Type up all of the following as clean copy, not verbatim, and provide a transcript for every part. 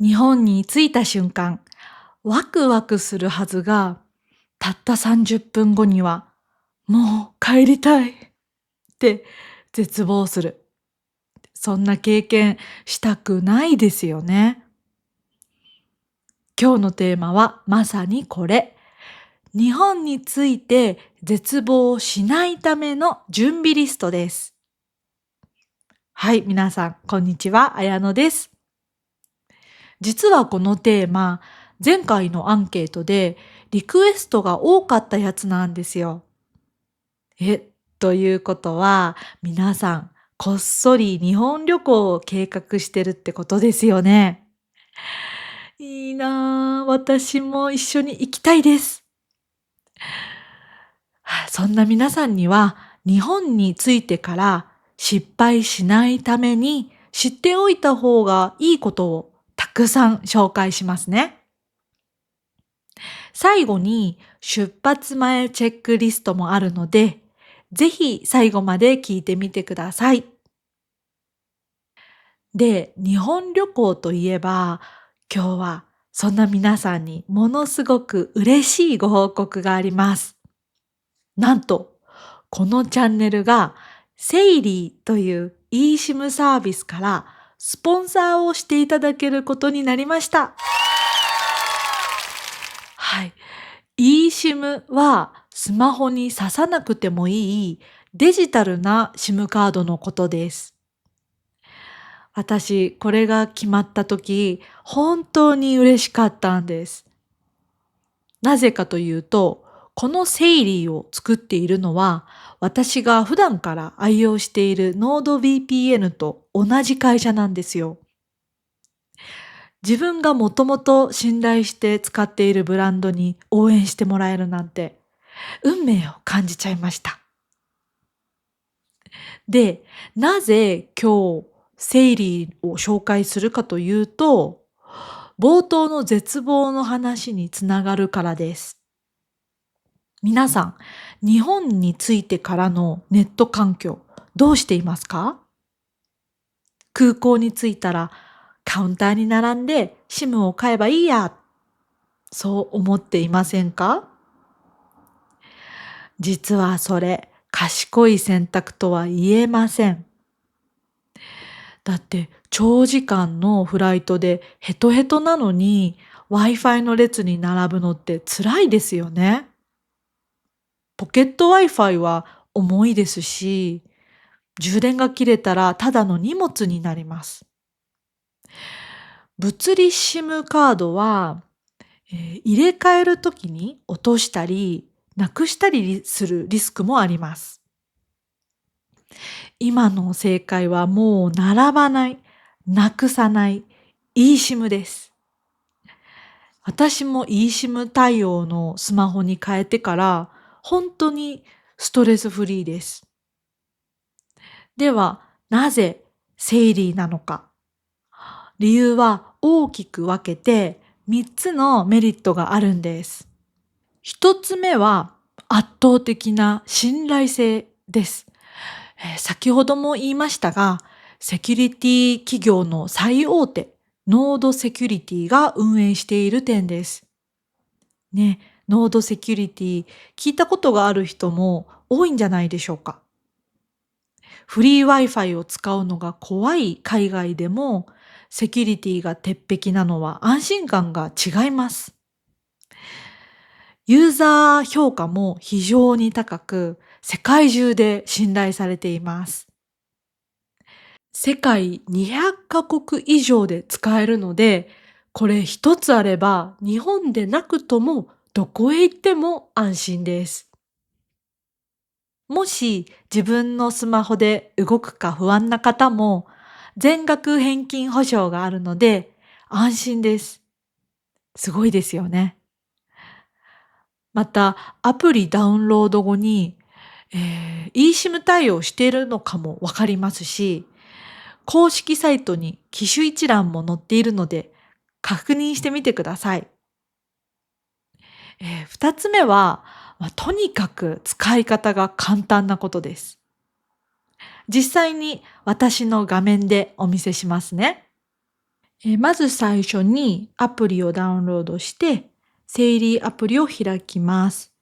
日本に着いた瞬間、ワクワクするはずが、たった30分後には、もう帰りたいって絶望する。そんな経験したくないですよね。今日のテーマはまさにこれ。日本について絶望しないための準備リストです。はい、皆さん、こんにちは。綾乃です。実はこのテーマ、前回のアンケートでリクエストが多かったやつなんですよ。ということは、皆さん、こっそり日本旅行を計画してるってことですよね。いいなぁ、私も一緒に行きたいです。そんな皆さんには、日本に着いてから失敗しないために知っておいた方がいいことをたくさん紹介しますね。最後に出発前チェックリストもあるので、ぜひ最後まで聞いてみてください。で、日本旅行といえば、今日はそんな皆さんにものすごく嬉しいご報告があります。なんと、このチャンネルがセイリーという eSIM サービスからスポンサーをしていただけることになりました。はい。eSIM はスマホに挿さなくてもいいデジタルな SIM カードのことです。私、これが決まった時、本当に嬉しかったんです。なぜかというと、このセイリーを作っているのは、私が普段から愛用している NordVPN と同じ会社なんですよ。自分がもともと信頼して使っているブランドに応援してもらえるなんて、運命を感じちゃいました。で、なぜ今日セイリーを紹介するかというと、冒頭の絶望の話につながるからです。皆さん、日本に着いてからのネット環境、どうしていますか？空港に着いたらカウンターに並んで SIM を買えばいいや、そう思っていませんか？実はそれ、賢い選択とは言えません。だって長時間のフライトでヘトヘトなのに Wi-Fi の列に並ぶのって辛いですよね。ポケット Wi-Fi は重いですし、充電が切れたらただの荷物になります。物理 SIM カードは、入れ替えるときに落としたり、なくしたりするリスクもあります。今の正解はもう並ばない、なくさない、eSIM です。私も eSIM 対応のスマホに変えてから本当にストレスフリーです。では、なぜセイリーなのか。理由は大きく分けて3つのメリットがあるんです。1つ目は圧倒的な信頼性です。先ほども言いましたが、セキュリティ企業の最大手、ノードセキュリティが運営している点です。ね、ノードセキュリティ聞いたことがある人も多いんじゃないでしょうか。フリー Wi-Fi を使うのが怖い海外でも、セキュリティが鉄壁なのは安心感が違います。ユーザー評価も非常に高く、世界中で信頼されています。世界200カ国以上で使えるので、これ一つあれば日本でなくともどこへ行っても安心です。もし自分のスマホで動くか不安な方も全額返金保証があるので安心です。すごいですよね。またアプリダウンロード後に、eSIM 対応しているのかもわかりますし、公式サイトに機種一覧も載っているので確認してみてください。二つ目は、とにかく使い方が簡単なことです。実際に私の画面でお見せしますね。まず最初にアプリをダウンロードして、セイリーアプリを開きます。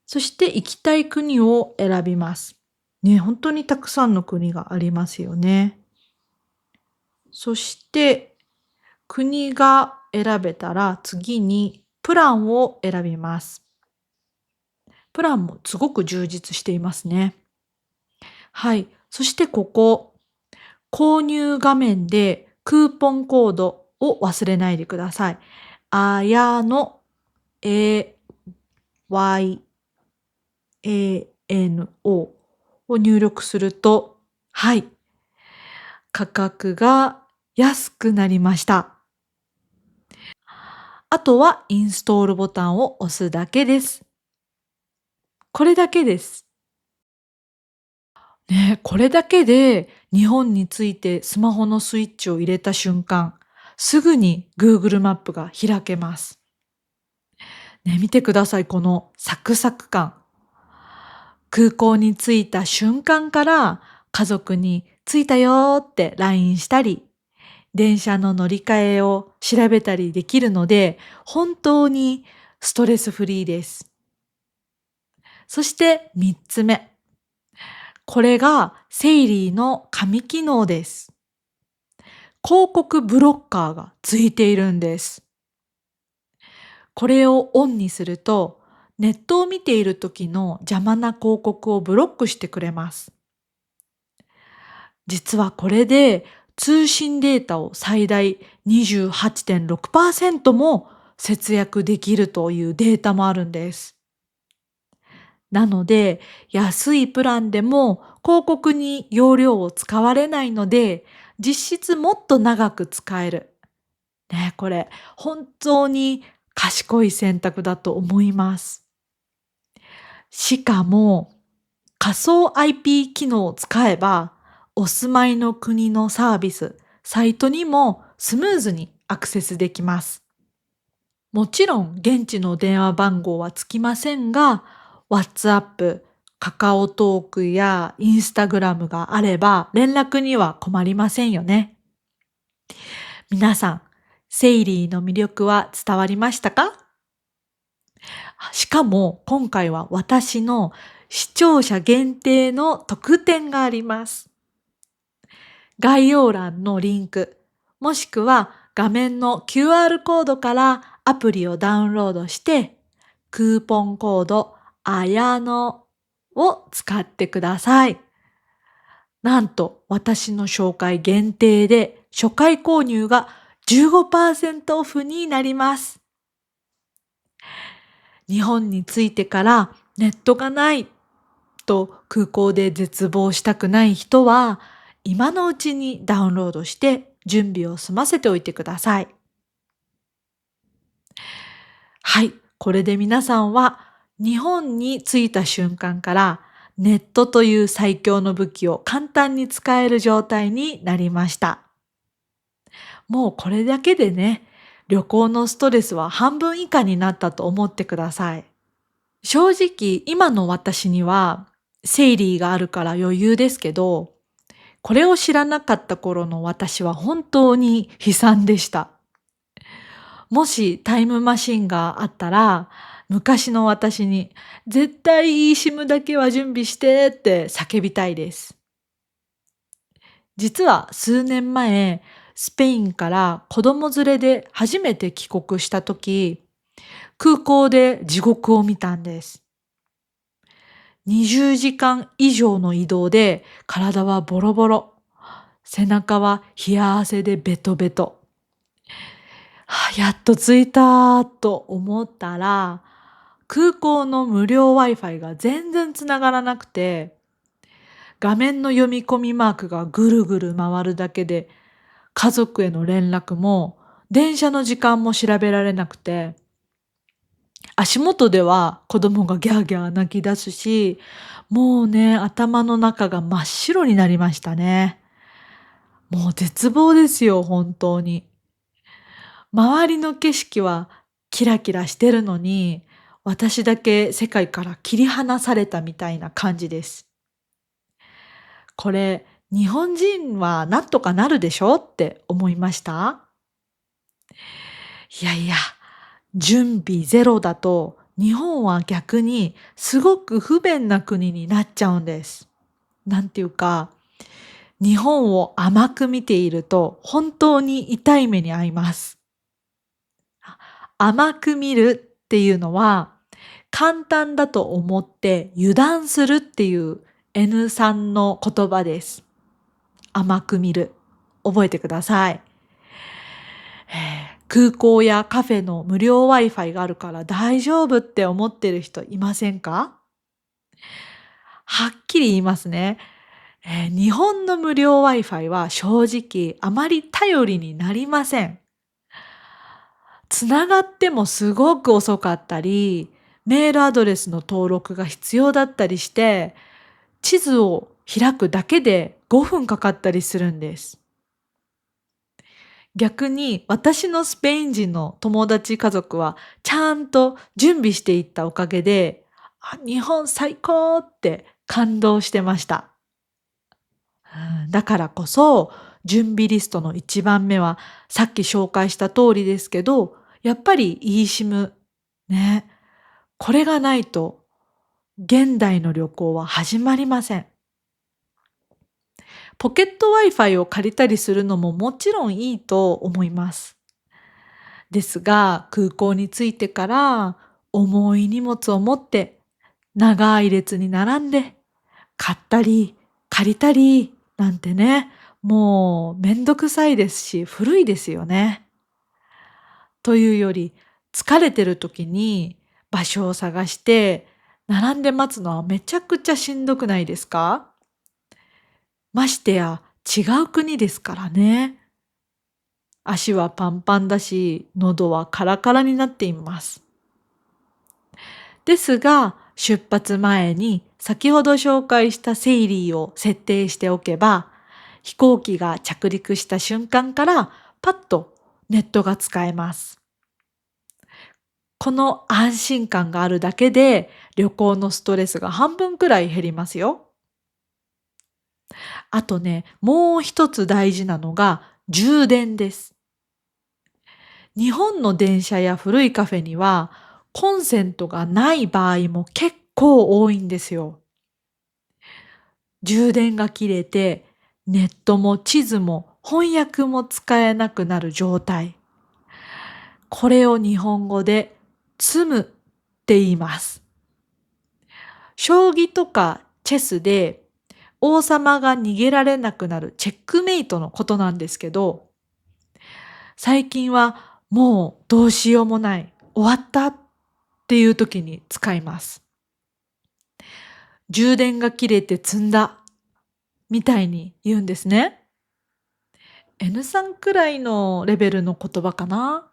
そして行きたい国を選びます。ね、本当にたくさんの国がありますよね。そして国が選べたら次にプランを選びます。プランもすごく充実していますね。はい。そしてここ、購入画面でクーポンコードを忘れないでください。あやの AYANO を入力すると、はい、価格が安くなりました。あとはインストールボタンを押すだけです。これだけです。ね、これだけで日本についてスマホのスイッチを入れた瞬間、すぐに Google マップが開けます。ね、見てください、このサクサク感。空港に着いた瞬間から家族に着いたよって LINE したり、電車の乗り換えを調べたりできるので、本当にストレスフリーです。そして3つ目。これがセイリーの神機能です。広告ブロッカーがついているんです。これをオンにすると、ネットを見ている時の邪魔な広告をブロックしてくれます。実はこれで通信データを最大 28.6% も節約できるというデータもあるんです。なので、安いプランでも広告に容量を使われないので、実質もっと長く使える。ね、これ本当に賢い選択だと思います。しかも、仮想 IP 機能を使えば、お住まいの国のサービス、サイトにもスムーズにアクセスできます。もちろん現地の電話番号はつきませんが、WhatsApp、カカオトークや Instagram があれば連絡には困りませんよね。皆さん、セイリーの魅力は伝わりましたか？しかも今回は私の視聴者限定の特典があります。概要欄のリンク、もしくは画面の QR コードからアプリをダウンロードして、クーポンコードあやのを使ってください。なんと私の紹介限定で初回購入が 15% オフになります。日本に着いてからネットがないと空港で絶望したくない人は、今のうちにダウンロードして準備を済ませておいてください。はい、これで皆さんは日本に着いた瞬間からネットという最強の武器を簡単に使える状態になりました。もうこれだけでね、旅行のストレスは半分以下になったと思ってください。正直今の私にはセイリーがあるから余裕ですけど、これを知らなかった頃の私は本当に悲惨でした。もしタイムマシンがあったら、昔の私に絶対 eSIM だけは準備してって叫びたいです。実は数年前、スペインから子供連れで初めて帰国した時、空港で地獄を見たんです。20時間以上の移動で体はボロボロ。背中は冷や汗でベトベト。やっと着いたと思ったら、空港の無料 Wi-Fi が全然つながらなくて、画面の読み込みマークがぐるぐる回るだけで、家族への連絡も電車の時間も調べられなくて、足元では子供がギャーギャー泣き出すし、もうね、頭の中が真っ白になりましたね。もう絶望ですよ、本当に。周りの景色はキラキラしてるのに、私だけ世界から切り離されたみたいな感じです。これ、日本人はなんとかなるでしょって思いました。いやいや、準備ゼロだと日本は逆にすごく不便な国になっちゃうんです。なんていうか、日本を甘く見ていると本当に痛い目に遭います。甘く見るっていうのは、簡単だと思って油断するっていう N さんの言葉です。甘く見る。覚えてください。空港やカフェの無料 Wi-Fi があるから大丈夫って思ってる人いませんか？はっきり言いますね。日本の無料 Wi-Fi は正直あまり頼りになりません。つながってもすごく遅かったり、メールアドレスの登録が必要だったりして、地図を開くだけで5分かかったりするんです。逆に私のスペイン人の友達家族はちゃんと準備していったおかげで、日本最高って感動してました。だからこそ準備リストの一番目はさっき紹介した通りですけど、やっぱり eSIM ね。これがないと現代の旅行は始まりません。ポケット Wi-Fi を借りたりするのももちろんいいと思います。ですが、空港に着いてから重い荷物を持って長い列に並んで買ったり借りたりなんてね、もうめんどくさいですし古いですよね。というより疲れてる時に場所を探して並んで待つのはめちゃくちゃしんどくないですか？ましてや違う国ですからね。足はパンパンだし、喉はカラカラになっています。ですが、出発前に先ほど紹介したセイリーを設定しておけば、飛行機が着陸した瞬間からパッとネットが使えます。この安心感があるだけで旅行のストレスが半分くらい減りますよ。あとね、もう一つ大事なのが充電です。日本の電車や古いカフェにはコンセントがない場合も結構多いんですよ。充電が切れてネットも地図も翻訳も使えなくなる状態。これを日本語で積むって言います。将棋とかチェスで王様が逃げられなくなるチェックメイトのことなんですけど、最近はもうどうしようもない、終わったっていう時に使います。充電が切れて積んだみたいに言うんですね。N さんくらいのレベルの言葉かな。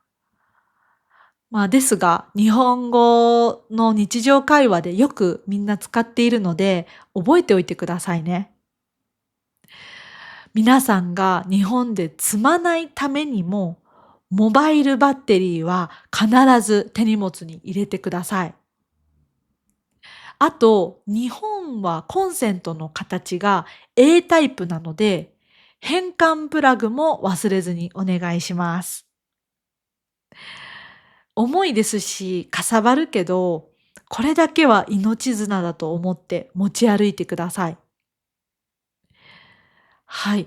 ですが、日本語の日常会話でよくみんな使っているので、覚えておいてくださいね。皆さんが日本で積まないためにも、モバイルバッテリーは必ず手荷物に入れてください。あと、日本はコンセントの形が A タイプなので、変換プラグも忘れずにお願いします。重いですし、かさばるけど、これだけは命綱だと思って持ち歩いてください。はい。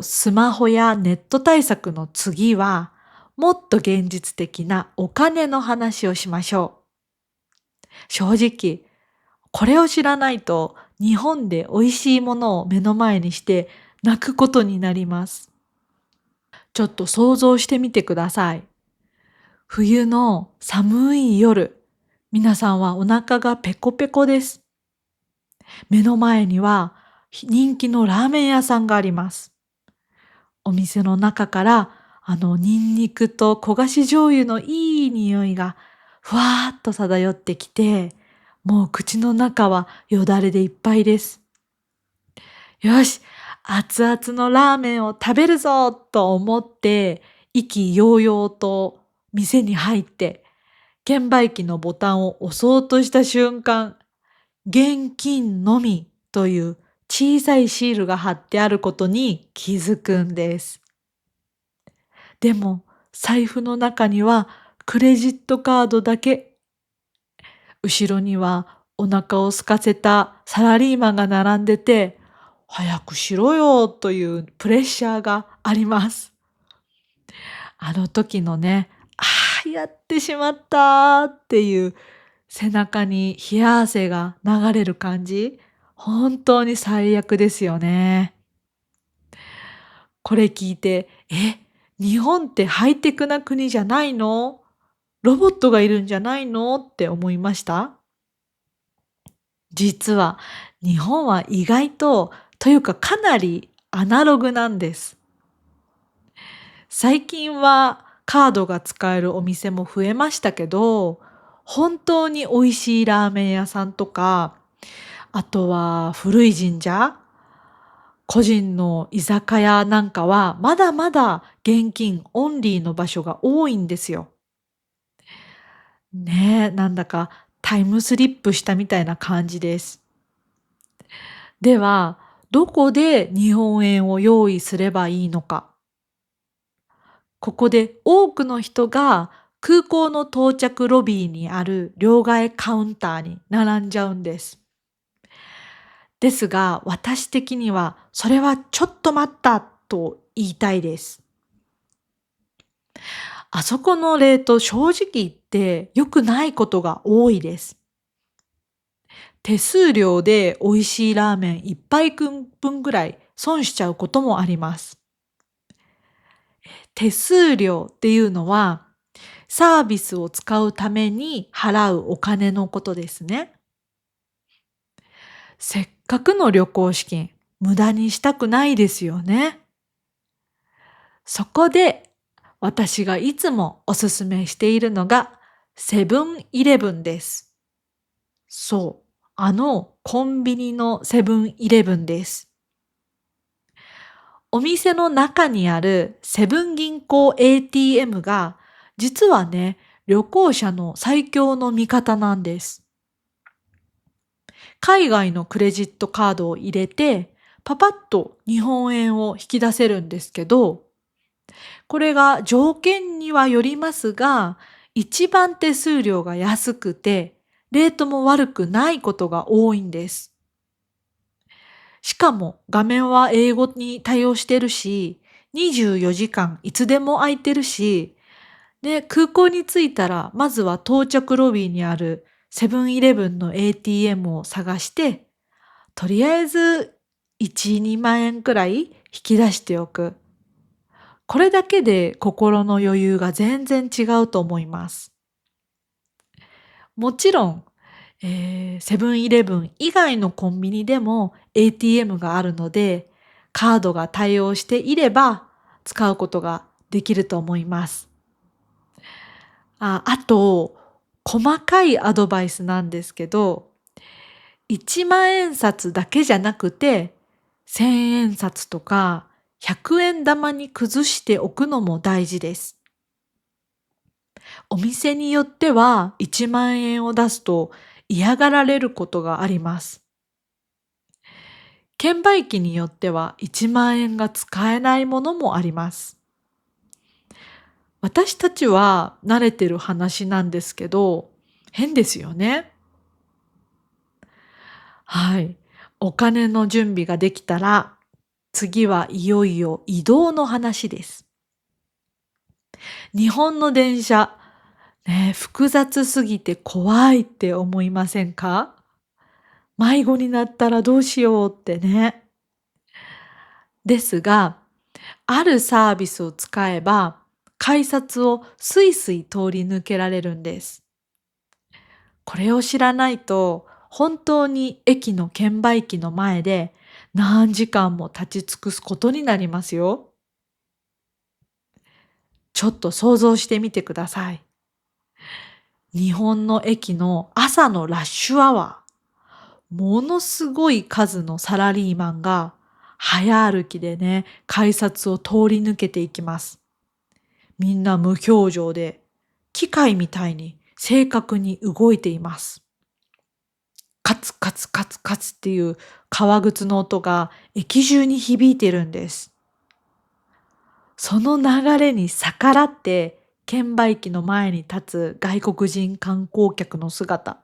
スマホやネット対策の次は、もっと現実的なお金の話をしましょう。正直、これを知らないと日本で美味しいものを目の前にして泣くことになります。ちょっと想像してみてください。冬の寒い夜、皆さんはお腹がペコペコです。目の前には人気のラーメン屋さんがあります。お店の中からニンニクと焦がし醤油のいい匂いがふわーっと漂ってきて、もう口の中はよだれでいっぱいです。よし、熱々のラーメンを食べるぞと思って意気揚々と店に入って券売機のボタンを押そうとした瞬間、現金のみという小さいシールが貼ってあることに気づくんです。でも財布の中にはクレジットカードだけ。後ろにはお腹を空かせたサラリーマンが並んでて、早くしろよというプレッシャーがあります。あの時のね、ああ、やってしまったっていう背中に冷や汗が流れる感じ、本当に最悪ですよね。これ聞いて、日本ってハイテクな国じゃないの？ロボットがいるんじゃないの？って思いました。実は日本は意外というかかなりアナログなんです。最近はカードが使えるお店も増えましたけど、本当に美味しいラーメン屋さんとか、あとは古い神社、個人の居酒屋なんかはまだまだ現金オンリーの場所が多いんですよ。ねえ、なんだかタイムスリップしたみたいな感じです。では、どこで日本円を用意すればいいのか。ここで多くの人が空港の到着ロビーにある両替カウンターに並んじゃうんです。ですが、私的にはそれはちょっと待ったと言いたいです。あそこのレート正直言って良くないことが多いです。手数料で美味しいラーメン一杯分ぐらい損しちゃうこともあります。手数料っていうのはサービスを使うために払うお金のことですね。せっかくの旅行資金、無駄にしたくないですよね。そこで私がいつもおすすめしているのがセブンイレブンです。そう、あのコンビニのセブンイレブンです。お店の中にあるセブン銀行 ATM が実はね、旅行者の最強の味方なんです。海外のクレジットカードを入れて、パパッと日本円を引き出せるんですけど、これが条件にはよりますが、一番手数料が安くて、レートも悪くないことが多いんです。しかも画面は英語に対応してるし、24時間いつでも空いてるし、で、空港に着いたら、まずは到着ロビーにあるセブンイレブンの ATM を探して、とりあえず1、2万円くらい引き出しておく。これだけで心の余裕が全然違うと思います。もちろん、セブンイレブン以外のコンビニでも ATM があるので、カードが対応していれば使うことができると思います。あと、細かいアドバイスなんですけど、1万円札だけじゃなくて、1000円札とか100円玉に崩しておくのも大事です。お店によっては1万円を出すと嫌がられることがあります。券売機によっては1万円が使えないものもあります。私たちは慣れてる話なんですけど、変ですよね。はい。お金の準備ができたら、次はいよいよ移動の話です。日本の電車、ね、複雑すぎて怖いって思いませんか？迷子になったらどうしようってね。ですが、あるサービスを使えば、改札をスイスイ通り抜けられるんです。これを知らないと、本当に駅の券売機の前で何時間も立ち尽くすことになりますよ。ちょっと想像してみてください。日本の駅の朝のラッシュアワー。ものすごい数のサラリーマンが早歩きでね、改札を通り抜けていきます。みんな無表情で、機械みたいに正確に動いています。カツカツカツカツっていう革靴の音が駅中に響いてるんです。その流れに逆らって券売機の前に立つ外国人観光客の姿。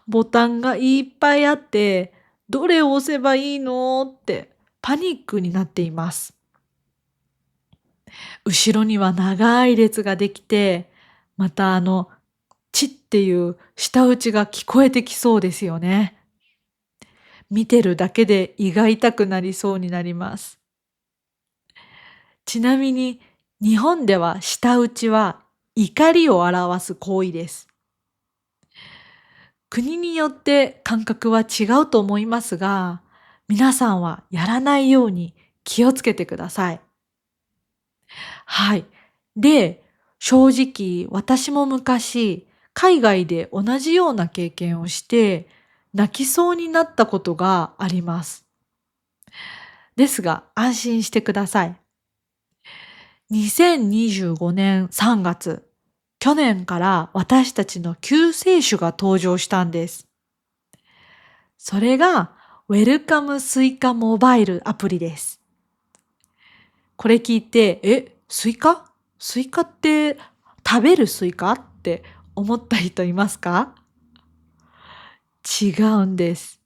ボタンがいっぱいあって、どれを押せばいいのってパニックになっています。後ろには長い列ができて、またチっていう舌打ちが聞こえてきそうですよね。見てるだけで胃が痛くなりそうになります。ちなみに日本では舌打ちは怒りを表す行為です。国によって感覚は違うと思いますが、皆さんはやらないように気をつけてください。はい。で、正直私も昔、海外で同じような経験をして、泣きそうになったことがあります。ですが、安心してください。2025年3月、去年から私たちの救世主が登場したんです。それが、ウェルカムスイカモバイルアプリです。これ聞いて、スイカスイカって食べるスイカって思った人いますか？違うんです。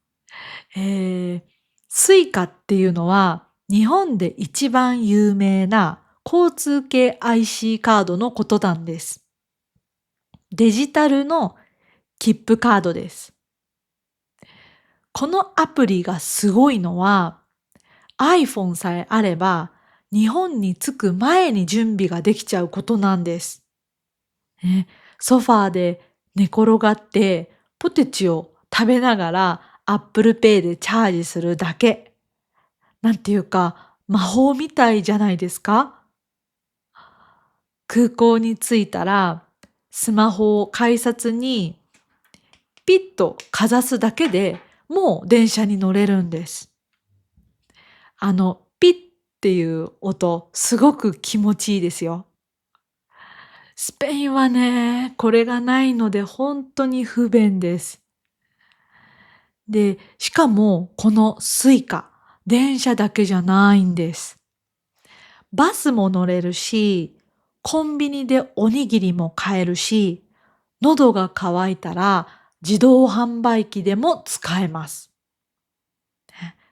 えー、スイカっていうのは日本で一番有名な交通系 IC カードのことなんです。デジタルの切符カードです。このアプリがすごいのは iPhone さえあれば日本に着く前に準備ができちゃうことなんです。ね、ソファーで寝転がってポテチを食べながら Apple Pay でチャージするだけ。なんていうか魔法みたいじゃないですか？空港に着いたらスマホを改札にピッとかざすだけでもう電車に乗れるんです。ピッっていう音すごく気持ちいいですよ。スペインはね、これがないので本当に不便です。で、しかもこのスイカ、電車だけじゃないんです。バスも乗れるし、コンビニでおにぎりも買えるし、喉が渇いたら自動販売機でも使えます。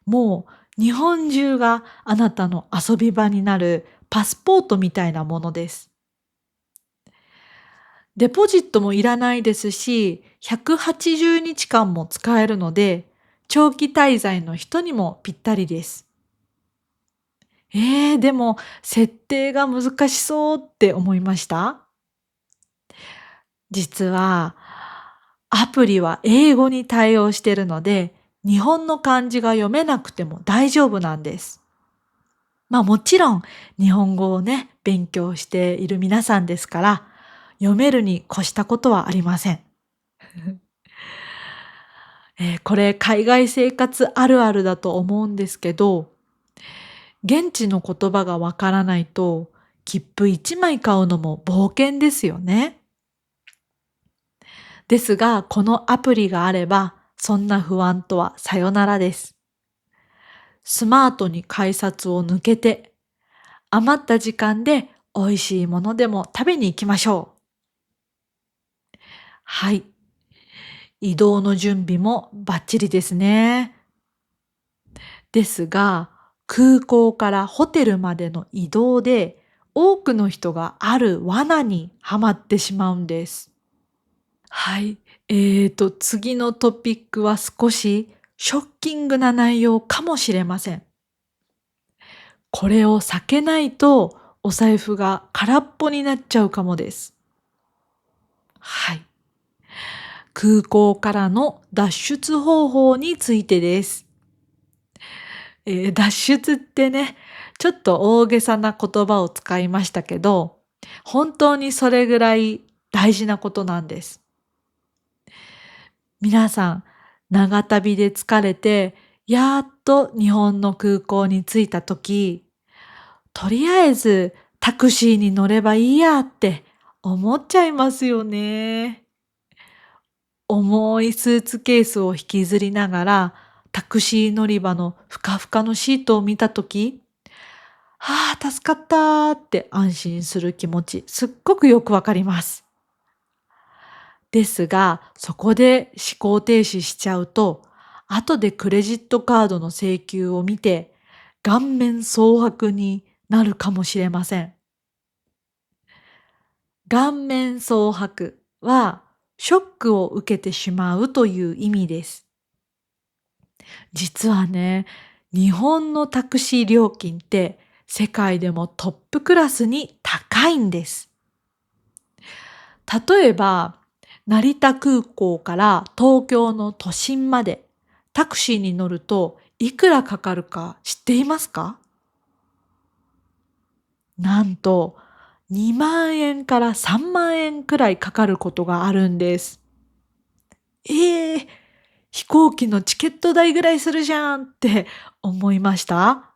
もう日本中があなたの遊び場になるパスポートみたいなものです。デポジットもいらないですし、180日間も使えるので、長期滞在の人にもぴったりです。でも設定が難しそうって思いました？実はアプリは英語に対応しているので、日本の漢字が読めなくても大丈夫なんです。まあもちろん日本語をね、勉強している皆さんですから、読めるに越したことはありません。これ海外生活あるあるだと思うんですけど、現地の言葉がわからないと、切符1枚買うのも冒険ですよね。ですが、このアプリがあれば、そんな不安とはさよならです。スマートに改札を抜けて、余った時間で美味しいものでも食べに行きましょう。はい。移動の準備もバッチリですね。ですが、空港からホテルまでの移動で、多くの人がある罠にはまってしまうんです。はい。次のトピックは少しショッキングな内容かもしれません。これを避けないとお財布が空っぽになっちゃうかもです。はい。空港からの脱出方法についてです。脱出ってね、ちょっと大げさな言葉を使いましたけど、本当にそれぐらい大事なことなんです。皆さん、長旅で疲れて、やっと日本の空港に着いたとき、とりあえずタクシーに乗ればいいやって思っちゃいますよね。重いスーツケースを引きずりながらタクシー乗り場のふかふかのシートを見たとき、ああ、助かったって安心する気持ち、すっごくよくわかります。ですが、そこで思考停止しちゃうと、後でクレジットカードの請求を見て、顔面蒼白になるかもしれません。顔面蒼白は、ショックを受けてしまうという意味です。実はね、日本のタクシー料金って世界でもトップクラスに高いんです。例えば、成田空港から東京の都心までタクシーに乗るといくらかかるか知っていますか？なんと2万円から3万円くらいかかることがあるんです。ええ、飛行機のチケット代ぐらいするじゃんって思いました？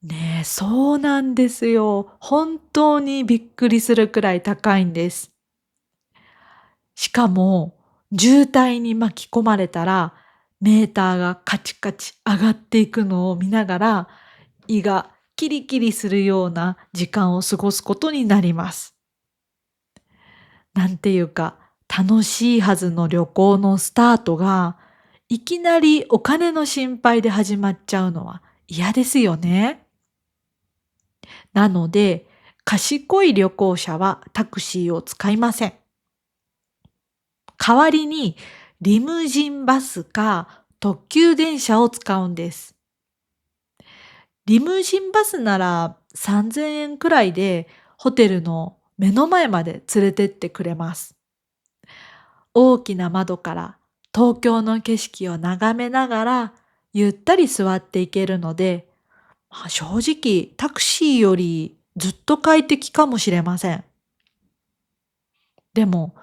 ねえ、そうなんですよ。本当にびっくりするくらい高いんです。しかも、渋滞に巻き込まれたら、メーターがカチカチ上がっていくのを見ながら、胃がキリキリするような時間を過ごすことになります。なんていうか、楽しいはずの旅行のスタートが、いきなりお金の心配で始まっちゃうのは嫌ですよね。なので、賢い旅行者はタクシーを使いません。代わりにリムジンバスか特急電車を使うんです。リムジンバスなら3000円くらいでホテルの目の前まで連れてってくれます。大きな窓から東京の景色を眺めながらゆったり座っていけるので、正直タクシーよりずっと快適かもしれません。でも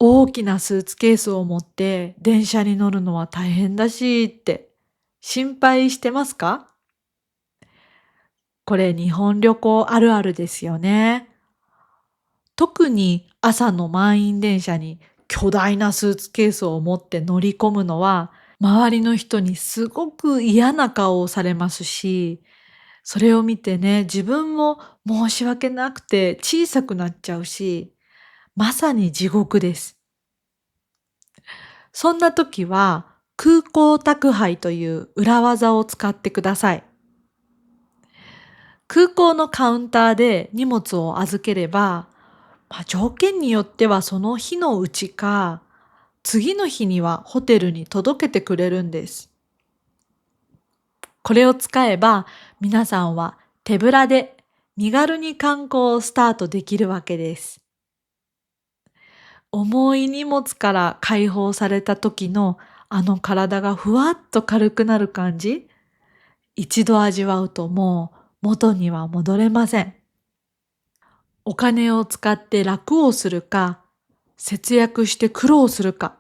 大きなスーツケースを持って電車に乗るのは大変だしって心配してますか？これ日本旅行あるあるですよね。特に朝の満員電車に巨大なスーツケースを持って乗り込むのは周りの人にすごく嫌な顔をされますし、それを見てね、自分も申し訳なくて小さくなっちゃうし、まさに地獄です。そんな時は空港宅配という裏技を使ってください。空港のカウンターで荷物を預ければ、条件によってはその日のうちか、次の日にはホテルに届けてくれるんです。これを使えば皆さんは手ぶらで身軽に観光をスタートできるわけです。重い荷物から解放された時のあの体がふわっと軽くなる感じ、一度味わうともう元には戻れません。お金を使って楽をするか、節約して苦労するか、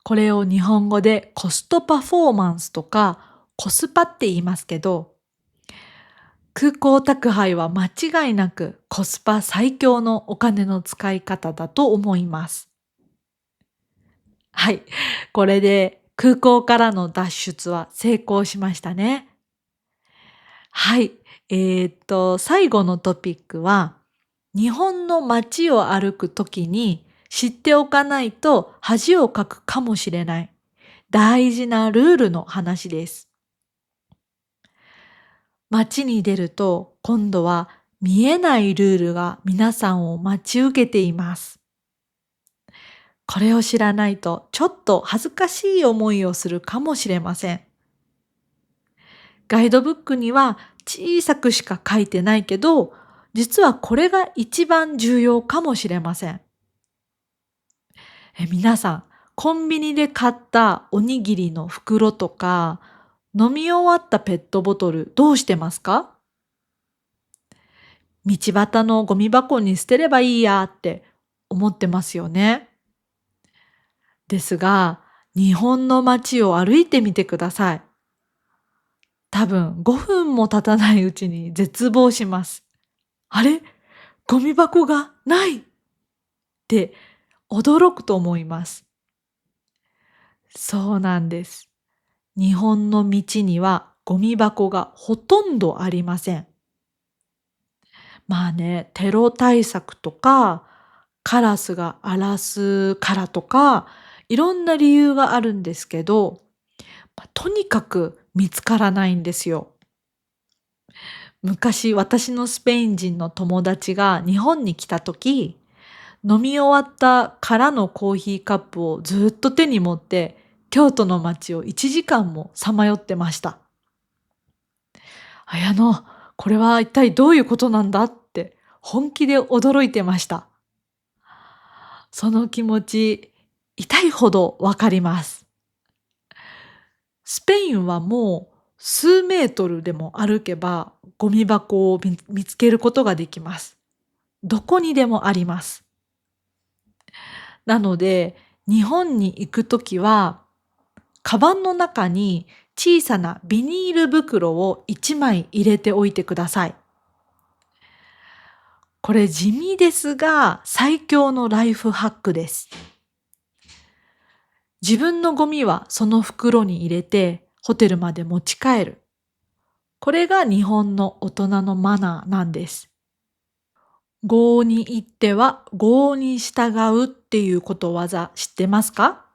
これを日本語でコストパフォーマンスとかコスパって言いますけど、空港宅配は間違いなくコスパ最強のお金の使い方だと思います。はい。これで空港からの脱出は成功しましたね。はい。最後のトピックは、日本の街を歩くときに知っておかないと恥をかくかもしれない大事なルールの話です。街に出ると今度は見えないルールが皆さんを待ち受けています。これを知らないとちょっと恥ずかしい思いをするかもしれません。ガイドブックには小さくしか書いてないけど、実はこれが一番重要かもしれません。皆さん、コンビニで買ったおにぎりの袋とか、飲み終わったペットボトルどうしてますか？道端のゴミ箱に捨てればいいやって思ってますよね。ですが、日本の街を歩いてみてください。多分5分も経たないうちに絶望します。あれ、ゴミ箱がないって驚くと思います。そうなんです。日本の道にはゴミ箱がほとんどありません。まあね、テロ対策とか、カラスが荒らすからとか、いろんな理由があるんですけど、とにかく見つからないんですよ。昔、私のスペイン人の友達が日本に来た時、飲み終わった空のコーヒーカップをずっと手に持って、京都の街を1時間もさまよってました。綾乃、これは一体どういうことなんだって本気で驚いてました。その気持ち、痛いほどわかります。スペインはもう数メートルでも歩けばゴミ箱を見つけることができます。どこにでもあります。なので、日本に行くときは、カバンの中に小さなビニール袋を1枚入れておいてください。これ地味ですが最強のライフハックです。自分のゴミはその袋に入れてホテルまで持ち帰る。これが日本の大人のマナーなんです。郷に行っては郷に従うっていうことわざ知ってますか？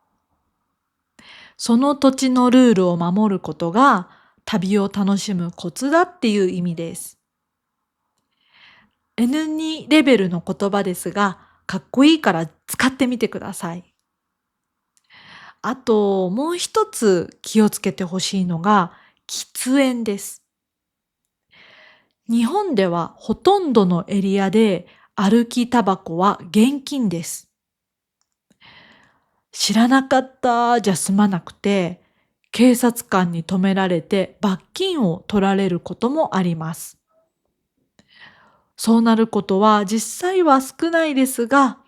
その土地のルールを守ることが旅を楽しむコツだっていう意味です。N2 レベルの言葉ですが、かっこいいから使ってみてください。あと、もう一つ気をつけてほしいのが、喫煙です。日本ではほとんどのエリアで歩きタバコは厳禁です。知らなかったじゃ済まなくて、警察官に止められて罰金を取られることもあります。そうなることは実際は少ないですが、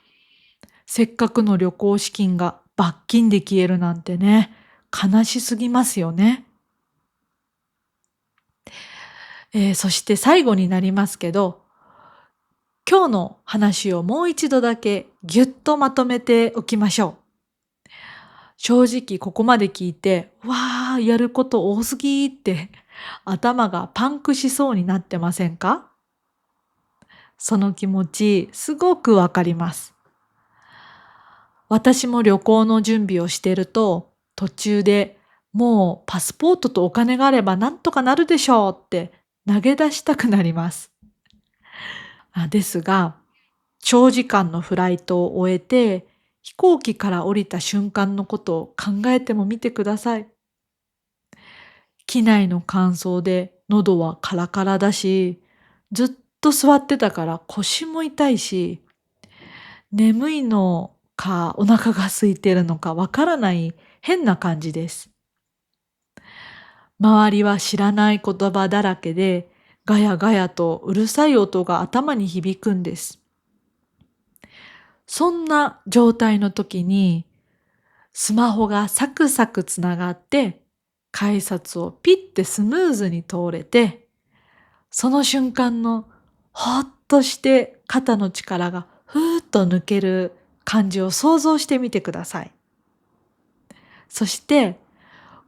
せっかくの旅行資金が罰金で消えるなんてね、悲しすぎますよね。そして最後になりますけど、今日の話をもう一度だけぎゅっとまとめておきましょう。正直ここまで聞いて、わー、やること多すぎって頭がパンクしそうになってませんか？その気持ちすごくわかります。私も旅行の準備をしていると途中でもうパスポートとお金があればなんとかなるでしょうって投げ出したくなります。ですが、長時間のフライトを終えて飛行機から降りた瞬間のことを考えてもみてください。機内の乾燥で喉はカラカラだし、ずっと座ってたから腰も痛いし、眠いのかお腹が空いてるのかわからない変な感じです。周りは知らない言葉だらけで、ガヤガヤとうるさい音が頭に響くんです。そんな状態の時に、スマホがサクサクつながって、改札をピッてスムーズに通れて、その瞬間のほっとして肩の力がふーっと抜ける感じを想像してみてください。そして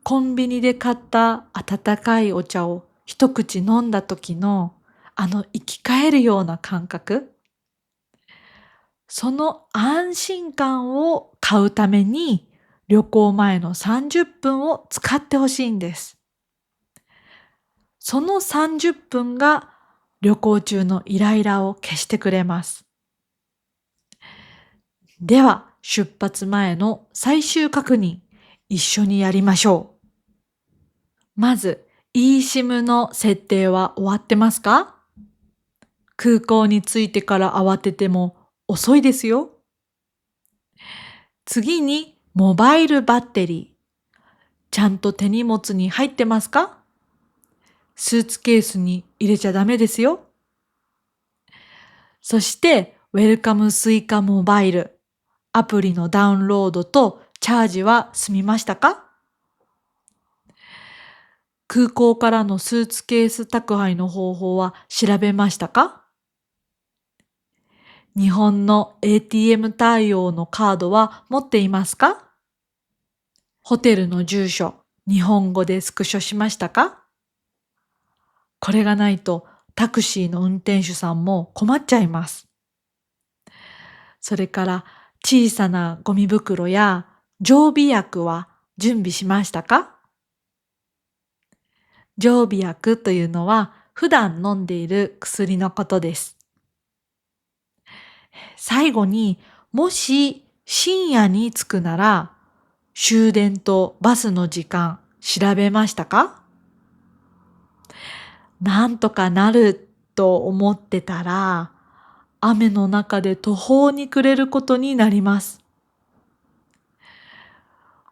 コンビニで買った温かいお茶を一口飲んだ時の生き返るような感覚、その安心感を買うために旅行前の30分を使ってほしいんです。その30分が旅行中のイライラを消してくれます。では、出発前の最終確認、一緒にやりましょう。まず、eSIM の設定は終わってますか？空港に着いてから慌てても遅いですよ。次に、モバイルバッテリー。ちゃんと手荷物に入ってますか？スーツケースに入れちゃダメですよ。そして、ウェルカムスイカモバイル。アプリのダウンロードとチャージは済みましたか？空港からのスーツケース宅配の方法は調べましたか？日本の ATM 対応のカードは持っていますか？ホテルの住所、日本語でスクショしましたか？これがないとタクシーの運転手さんも困っちゃいます。それから小さなゴミ袋や常備薬は準備しましたか？常備薬というのは普段飲んでいる薬のことです。最後に、もし深夜に着くなら、終電とバスの時間調べましたか？なんとかなると思ってたら、雨の中で途方に暮れることになります。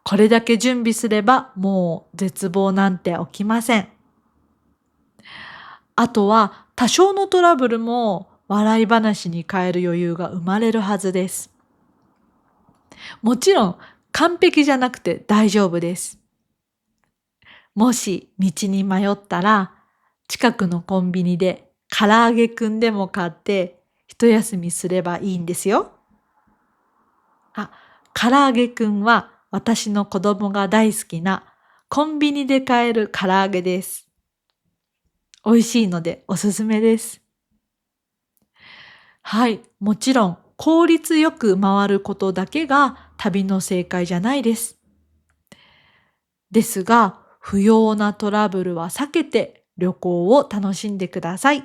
これだけ準備すればもう絶望なんて起きません。あとは多少のトラブルも笑い話に変える余裕が生まれるはずです。もちろん完璧じゃなくて大丈夫です。もし道に迷ったら、近くのコンビニで唐揚げくんでも買って一休みすればいいんですよ。あ、唐揚げくんは私の子供が大好きなコンビニで買える唐揚げです。美味しいのでおすすめです。はい、もちろん効率よく回ることだけが旅の正解じゃないです。ですが、不要なトラブルは避けて旅行を楽しんでください。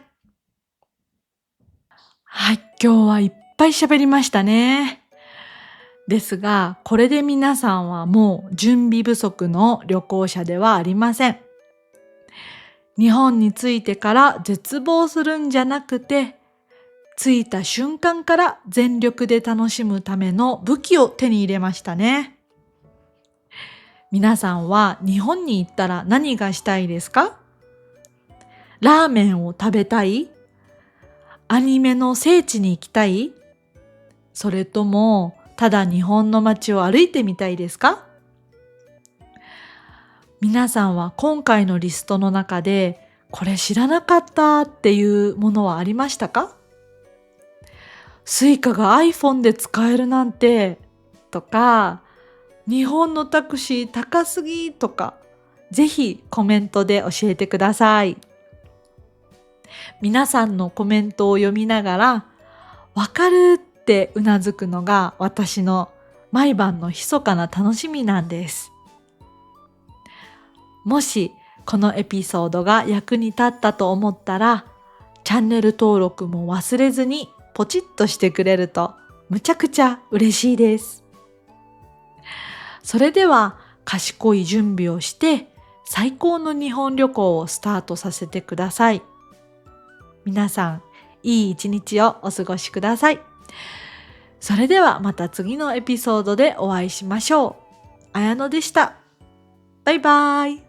はい、今日はいっぱい喋りましたね。ですが、これで皆さんはもう準備不足の旅行者ではありません。日本に着いてから絶望するんじゃなくて、着いた瞬間から全力で楽しむための武器を手に入れましたね。皆さんは日本に行ったら何がしたいですか？ラーメンを食べたい？アニメの聖地に行きたい？それともただ日本の街を歩いてみたいですか？皆さんは今回のリストの中でこれ知らなかったっていうものはありましたか？スイカが iPhone で使えるなんてとか、日本のタクシー高すぎとか、ぜひコメントで教えてください。皆さんのコメントを読みながら、わかるってうなずくのが私の毎晩の密かな楽しみなんです。もしこのエピソードが役に立ったと思ったら、チャンネル登録も忘れずにポチッとしてくれるとむちゃくちゃ嬉しいです。それでは賢い準備をして最高の日本旅行をスタートさせてください。皆さん、いい一日をお過ごしください。それではまた次のエピソードでお会いしましょう。あやのでした。バイバイ。